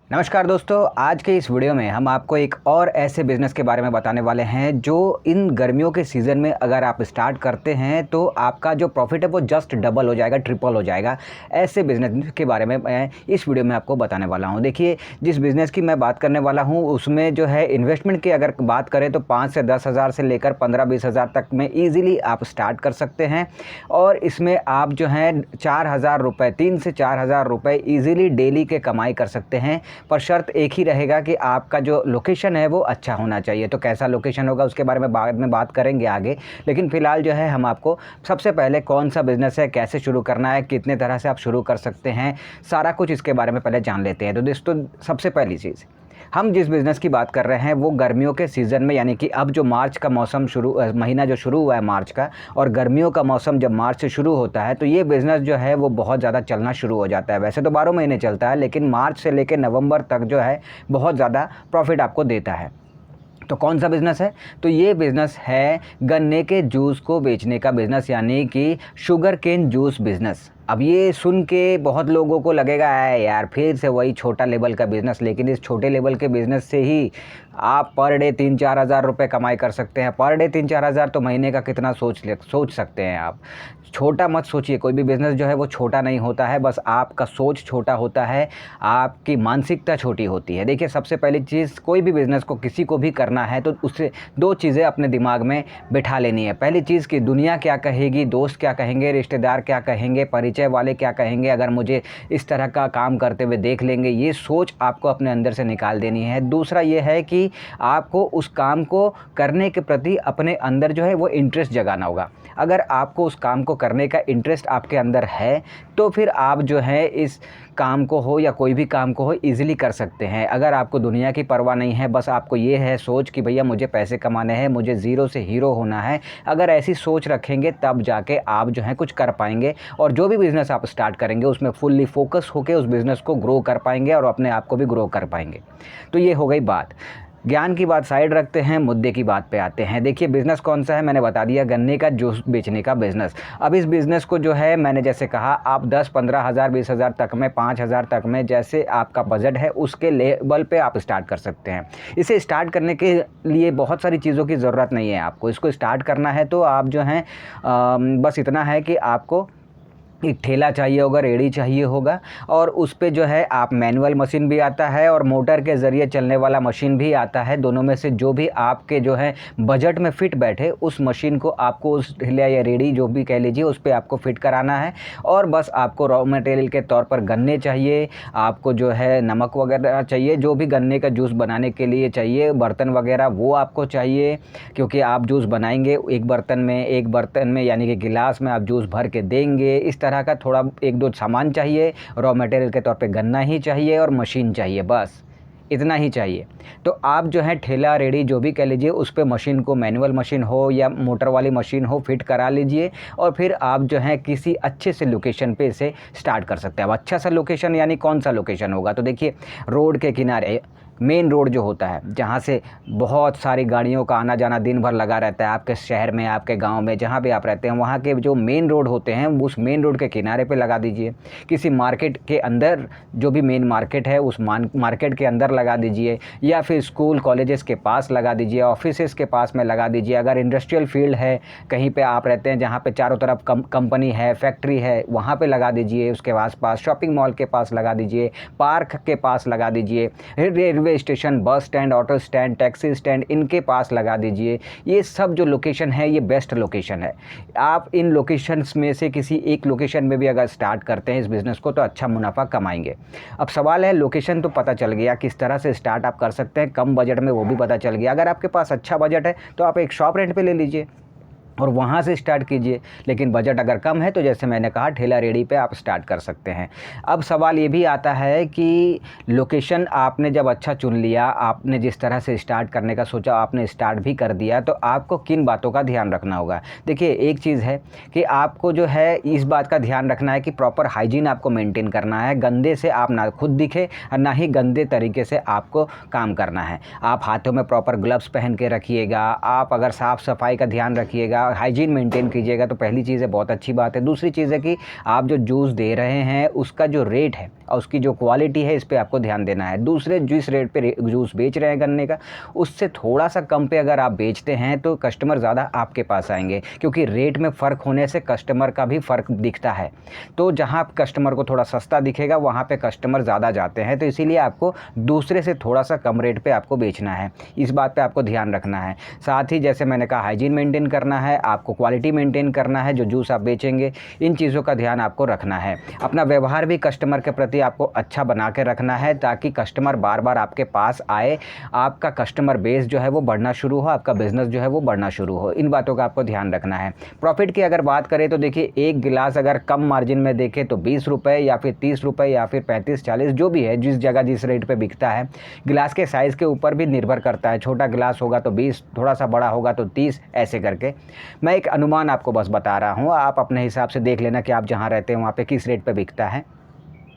नमस्कार दोस्तों, आज के इस वीडियो में हम आपको एक और ऐसे बिज़नेस के बारे में बताने वाले हैं जो इन गर्मियों के सीज़न में अगर आप स्टार्ट करते हैं तो आपका जो प्रॉफिट है वो जस्ट डबल हो जाएगा, ट्रिपल हो जाएगा। ऐसे बिज़नेस के बारे में मैं इस वीडियो में आपको बताने वाला हूं। देखिए, जिस बिज़नेस की मैं बात करने वाला हूं उसमें जो है इन्वेस्टमेंट की अगर बात करें तो 5 से 10 हज़ार से लेकर 15-20 हज़ार तक में ईज़िली आप स्टार्ट कर सकते हैं। और इसमें आप जो है 4,000 रुपये, 3 से 4,000 रुपये ईज़िली डेली के कमाई कर सकते हैं। पर शर्त एक ही रहेगा कि आपका जो लोकेशन है वो अच्छा होना चाहिए। तो कैसा लोकेशन होगा उसके बारे में बाद में बात करेंगे आगे, लेकिन फ़िलहाल जो है हम आपको सबसे पहले कौन सा बिज़नेस है, कैसे शुरू करना है, कितने तरह से आप शुरू कर सकते हैं, सारा कुछ इसके बारे में पहले जान लेते हैं। तो दोस्तों, सबसे पहली चीज़, हम जिस बिज़नेस की बात कर रहे हैं वो गर्मियों के सीज़न में, यानी कि अब जो मार्च का मौसम महीना जो शुरू हुआ है मार्च का, और गर्मियों का मौसम जब मार्च से शुरू होता है तो ये बिज़नेस जो है वो बहुत ज़्यादा चलना शुरू हो जाता है। वैसे तो 12 महीने चलता है, लेकिन मार्च से लेकर नवंबर तक जो है बहुत ज़्यादा प्रॉफिट आपको देता है। तो कौन सा बिज़नेस है? तो ये बिज़नेस है गन्ने के जूस को बेचने का बिज़नेस, यानी कि शुगर केन जूस बिज़नेस। अब ये सुन के बहुत लोगों को लगेगा है यार फिर से वही छोटा लेवल का बिज़नेस, लेकिन इस छोटे लेवल के बिज़नेस से ही आप पर डे 3-4 हज़ार रुपये कमाई कर सकते हैं। पर डे 3-4 हज़ार तो महीने का कितना सोच सकते हैं आप। छोटा मत सोचिए, कोई भी बिज़नेस जो है वो छोटा नहीं होता है, बस आपका सोच छोटा होता है, आपकी मानसिकता छोटी होती है। देखिए, सबसे पहली चीज़, कोई भी बिज़नेस को किसी को भी करना है तो उससे 2 चीज़ें अपने दिमाग में बिठा लेनी है। पहली चीज़ कि दुनिया क्या कहेगी, दोस्त क्या कहेंगे, रिश्तेदार क्या कहेंगे, परिचय वाले क्या कहेंगे अगर मुझे इस तरह का काम करते हुए देख लेंगे, ये सोच आपको अपने अंदर से निकाल देनी है। दूसरा ये है कि आपको उस काम को करने के प्रति अपने अंदर जो है वो इंटरेस्ट जगाना होगा। अगर आपको उस काम को करने का इंटरेस्ट आपके अंदर है तो फिर आप जो है इस काम को हो या कोई भी काम को हो ईज़िली कर सकते हैं। अगर आपको दुनिया की परवाह नहीं है, बस आपको ये है सोच कि भैया मुझे पैसे कमाने हैं, मुझे ज़ीरो से हीरो होना है, अगर ऐसी सोच रखेंगे तब जाके आप जो है कुछ कर पाएंगे। और जो भी बिज़नेस आप स्टार्ट करेंगे उसमें फुल्ली फोकस होकर उस बिज़नेस को ग्रो कर पाएंगे और अपने आप को भी ग्रो कर पाएंगे। तो ये हो गई बात। ज्ञान की बात साइड रखते हैं, मुद्दे की बात पे आते हैं। देखिए, बिज़नेस कौन सा है, मैंने बता दिया, गन्ने का जूस बेचने का बिज़नेस। अब इस बिज़नेस को जो है मैंने जैसे कहा, आप 10-15 हज़ार, 20 हज़ार तक में, 5 हज़ार तक में, जैसे आपका बजट है उसके लेवल पे आप स्टार्ट कर सकते हैं। इसे स्टार्ट करने के लिए बहुत सारी चीज़ों की ज़रूरत नहीं है आपको। इसको स्टार्ट करना है तो आप जो हैं बस इतना है कि आपको एक ठेला चाहिए होगा, रेडी चाहिए होगा, और उस पे जो है आप मैनुअल मशीन भी आता है और मोटर के ज़रिए चलने वाला मशीन भी आता है। दोनों में से जो भी आपके जो है बजट में फ़िट बैठे उस मशीन को आपको, उस ठेला या रेडी जो भी कह लीजिए, उस पे आपको फ़िट कराना है। और बस आपको रॉ मटेरियल के तौर पर गन्ने चाहिए, आपको जो है नमक वगैरह चाहिए, जो भी गन्ने का जूस बनाने के लिए चाहिए, बर्तन वगैरह वो आपको चाहिए, क्योंकि आप जूस बनाएंगे एक बर्तन में यानी कि गिलास में आप जूस भर के देंगे। इस तरह का थोड़ा 1-2 सामान चाहिए। रॉ मटेरियल के तौर पे गन्ना ही चाहिए और मशीन चाहिए, बस इतना ही चाहिए। तो आप जो है ठेला रेडी जो भी कह लीजिए उस पे मशीन को, मैनुअल मशीन हो या मोटर वाली मशीन हो, फिट करा लीजिए और फिर आप जो है किसी अच्छे से लोकेशन पे इसे स्टार्ट कर सकते हैं। अब अच्छा सा लोकेशन यानी कौन सा लोकेशन होगा? तो देखिए, रोड के किनारे, मेन रोड जो होता है जहाँ से बहुत सारी गाड़ियों का आना जाना दिन भर लगा रहता है, आपके शहर में, आपके गांव में, जहाँ भी आप रहते हैं, वहाँ के जो मेन रोड होते हैं उस मेन रोड के किनारे पे लगा दीजिए। किसी मार्केट के अंदर, जो भी मेन मार्केट है उस मार्केट के अंदर लगा दीजिए, या फिर स्कूल कॉलेजेस के पास लगा दीजिए, ऑफिसेस के पास में लगा दीजिए। अगर इंडस्ट्रियल फील्ड है कहीं पे आप रहते हैं जहाँ पे चारों तरफ कंपनी है, फैक्ट्री है, वहाँ पे लगा दीजिए। उसके आसपास शॉपिंग मॉल के पास लगा दीजिए, पार्क के पास लगा दीजिए, railway station, bus stand, auto stand, taxi stand, इनके पास लगा दीजिए। ये सब जो लोकेशन है ये बेस्ट लोकेशन है। आप इन लोकेशंस में से किसी एक लोकेशन में भी अगर स्टार्ट करते हैं इस बिज़नेस को तो अच्छा मुनाफा कमाएंगे। अब सवाल है, लोकेशन तो पता चल गया, किस तरह से स्टार्ट आप कर सकते हैं कम बजट में, वो भी पता चल गया। अगर आपके पास अच्छा बजट है तो आप एक शॉप रेंट पे ले लीजिए और वहाँ से स्टार्ट कीजिए। लेकिन बजट अगर कम है तो जैसे मैंने कहा, ठेला रेडी पे आप स्टार्ट कर सकते हैं। अब सवाल ये भी आता है कि लोकेशन आपने जब अच्छा चुन लिया, आपने जिस तरह से स्टार्ट करने का सोचा, आपने स्टार्ट भी कर दिया, तो आपको किन बातों का ध्यान रखना होगा? देखिए, एक चीज़ है कि आपको जो है इस बात का ध्यान रखना है कि प्रॉपर हाइजीन आपको मेंटेन करना है। गंदे से आप ना खुद दिखे और ना ही गंदे तरीके से आपको काम करना है। आप हाथों में प्रॉपर ग्लव्स पहन के रखिएगा। आप अगर साफ़ सफाई का ध्यान रखिएगा, हाइजीन मेंटेन कीजिएगा तो पहली चीज़ है, बहुत अच्छी बात है। दूसरी चीज़ है कि आप जो जूस दे रहे हैं उसका जो रेट है और उसकी जो क्वालिटी है, इस पे आपको ध्यान देना है। दूसरे जिस रेट पे जूस बेच रहे हैं गन्ने का, उससे थोड़ा सा कम पे अगर आप बेचते हैं तो कस्टमर ज़्यादा आपके पास आएंगे, क्योंकि रेट में फ़र्क होने से कस्टमर का भी फ़र्क दिखता है। तो जहाँ कस्टमर को थोड़ा सस्ता दिखेगा वहाँ पे कस्टमर ज़्यादा जाते हैं, तो इसीलिए आपको दूसरे से थोड़ा सा कम रेट पे आपको बेचना है। इस बात पे आपको ध्यान रखना है। साथ ही जैसे मैंने कहा, हाइजीन मेंटेन करना है, आपको क्वालिटी मेंटेन करना है, जो जूस आप बेचेंगे इन चीज़ों का ध्यान आपको रखना है। अपना व्यवहार भी कस्टमर के प्रति आपको अच्छा बना के रखना है, ताकि कस्टमर बार बार आपके पास आए, आपका कस्टमर बेस जो है वो बढ़ना शुरू हो, आपका बिज़नेस जो है वो बढ़ना शुरू हो। इन बातों का आपको ध्यान रखना है। प्रॉफिट की अगर बात करें तो देखिए, एक गिलास अगर कम मार्जिन में देखें तो 20 रुपये या फिर 30 रुपये या फिर 35-40, जो भी है, जिस जगह जिस रेट पे बिकता है। गिलास के साइज़ के ऊपर भी निर्भर करता है। छोटा गिलास होगा तो 20, थोड़ा सा बड़ा होगा तो 30, ऐसे करके। मैं एक अनुमान आपको बस बता रहा हूँ, आप अपने हिसाब से देख लेना कि आप जहाँ रहते हैं वहाँ पे किस रेट पे बिकता है।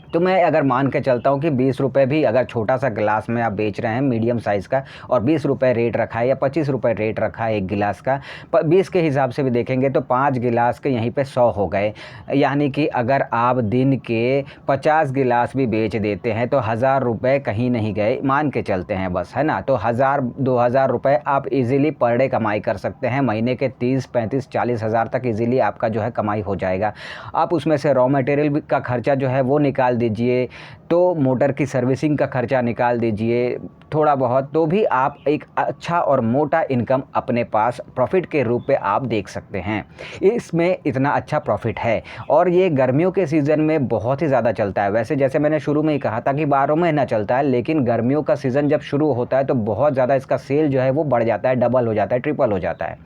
तो मैं अगर मान के चलता हूँ कि 20 रुपये भी अगर छोटा सा गिलास में आप बेच रहे हैं मीडियम साइज़ का, और 20 रुपये रेट रखा है या 25 रुपये रेट रखा है एक गिलास का, 20 के हिसाब से भी देखेंगे तो 5 गिलास के यहीं पे 100 हो गए। यानी कि अगर आप दिन के 50 गिलास भी बेच देते हैं तो 1000 रुपये कहीं नहीं गए, मान के चलते हैं बस, है ना। तो 1000-2000 रुपये आप इजीली पर डे कमाई कर सकते हैं। महीने के 30-35-40 हज़ार तक इजीली आपका जो है कमाई हो जाएगा। आप उसमें से रॉ मटेरियल का खर्चा जो है वो निकाल दीजिए, तो मोटर की सर्विसिंग का खर्चा निकाल दीजिए थोड़ा बहुत, तो भी आप एक अच्छा और मोटा इनकम अपने पास प्रॉफिट के रूप में आप देख सकते हैं। इसमें इतना अच्छा प्रॉफिट है, और ये गर्मियों के सीज़न में बहुत ही ज़्यादा चलता है। वैसे जैसे मैंने शुरू में ही कहा था कि 12 महीना चलता है, लेकिन गर्मियों का सीज़न जब शुरू होता है तो बहुत ज़्यादा इसका सेल जो है वो बढ़ जाता है, डबल हो जाता है, ट्रिपल हो जाता है।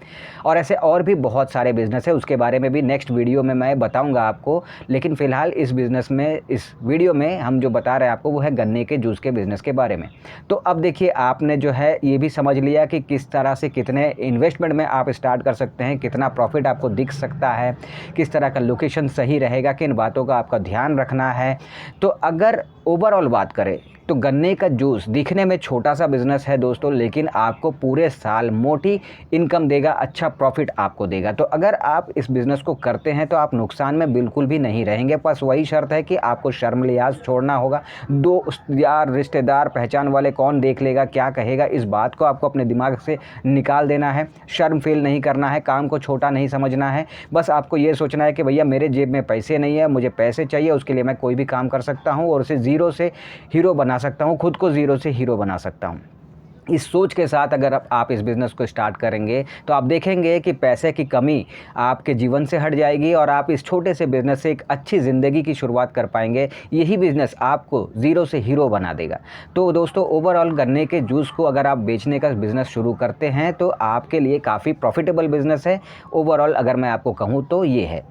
और ऐसे और भी बहुत सारे बिज़नेस है, उसके बारे में भी नेक्स्ट वीडियो में मैं बताऊँगा आपको। लेकिन फ़िलहाल इस बिज़नेस में, इस वीडियो में हम जो बता रहे हैं आपको, वो है गन्ने के जूस के बिज़नेस के बारे में। तो अब देखिए, आपने जो है ये भी समझ लिया कि किस तरह से कितने इन्वेस्टमेंट में आप स्टार्ट कर सकते हैं, कितना प्रॉफिट आपको दिख सकता है, किस तरह का लोकेशन सही रहेगा, किन बातों का आपका ध्यान रखना है। तो अगर ओवरऑल बात करें तो गन्ने का जूस दिखने में छोटा सा बिज़नेस है दोस्तों, लेकिन आपको पूरे साल मोटी इनकम देगा, अच्छा प्रॉफिट आपको देगा। तो अगर आप इस बिज़नेस को करते हैं तो आप नुकसान में बिल्कुल भी नहीं रहेंगे। बस वही शर्त है कि आपको शर्म लिहाज छोड़ना होगा। दोस्त यार रिश्तेदार पहचान वाले कौन देख लेगा, क्या कहेगा, इस बात को आपको अपने दिमाग से निकाल देना है। शर्म फील नहीं करना है, काम को छोटा नहीं समझना है। बस आपको ये सोचना है कि भैया मेरे जेब में पैसे नहीं है, मुझे पैसे चाहिए, उसके लिए मैं कोई भी काम कर सकता हूँ और उसे ज़ीरो से हीरो बना सकता हूँ, खुद को ज़ीरो से हीरो बना सकता हूँ। इस सोच के साथ अगर आप इस बिज़नेस को स्टार्ट करेंगे तो आप देखेंगे कि पैसे की कमी आपके जीवन से हट जाएगी और आप इस छोटे से बिज़नेस से एक अच्छी ज़िंदगी की शुरुआत कर पाएंगे। यही बिज़नेस आपको ज़ीरो से हीरो बना देगा। तो दोस्तों, ओवरऑल गन्ने के जूस को अगर आप बेचने का बिज़नेस शुरू करते हैं तो आपके लिए काफ़ी प्रॉफिटेबल बिज़नेस है। ओवरऑल अगर मैं आपको कहूँ तो ये है।